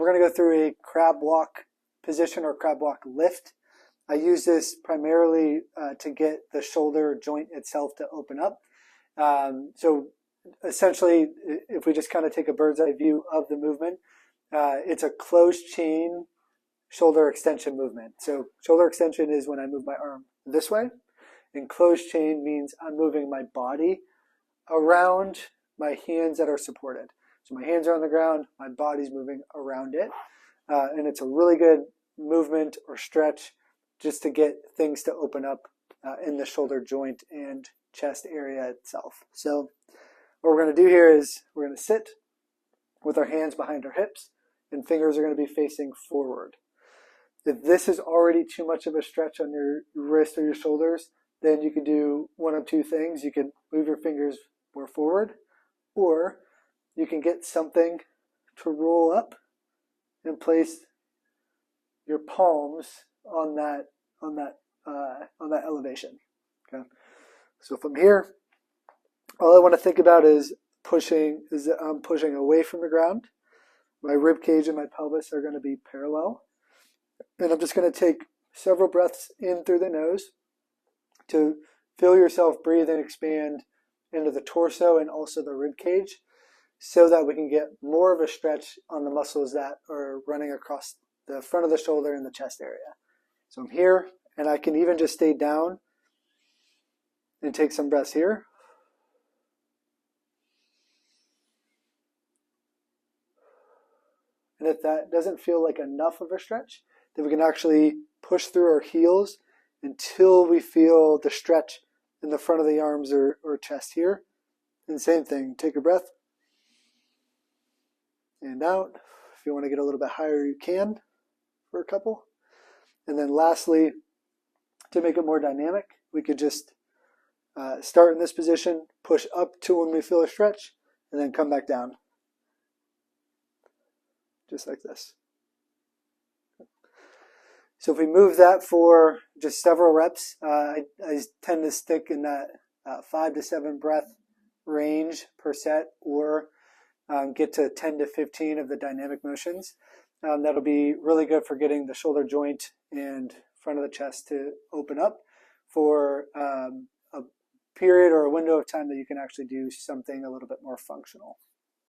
we're going to go through a crab walk position or crab walk lift. I use this primarily to get the shoulder joint itself to open up. So essentially, if we just kind of take a bird's eye view of the movement, it's a closed chain shoulder extension movement. So shoulder extension is when I move my arm this way, and closed chain means I'm moving my body around my hands that are supported. So my hands are on the ground, my body's moving around it, and it's a really good movement or stretch just to get things to open up in the shoulder joint and chest area itself. So what we're going to do here is we're going to sit with our hands behind our hips and fingers are going to be facing forward. If this is already too much of a stretch on your wrist or your shoulders, then you can do one of two things. You can move your fingers more forward, or you can get something to roll up and place your palms on that elevation. Okay. So from here, all I want to think about is I'm pushing away from the ground. My rib cage and my pelvis are going to be parallel. And I'm just going to take several breaths in through the nose to feel yourself breathe and expand into the torso and also the rib cage so that we can get more of a stretch on the muscles that are running across the front of the shoulder and the chest area. So I'm here, and I can even just stay down and take some breaths here. And if that doesn't feel like enough of a stretch, then we can actually push through our heels until we feel the stretch in the front of the arms or chest here. And same thing, take a breath and out. If you want to get a little bit higher, you can for a couple. And then lastly, to make it more dynamic, we could just start in this position, push up to when we feel a stretch, and then come back down. Just like this. So if we move that for just several reps, I tend to stick in that 5 to 7 breath range per set, or get to 10 to 15 of the dynamic motions. That'll be really good for getting the shoulder joint and front of the chest to open up for a period or a window of time that you can actually do something a little bit more functional.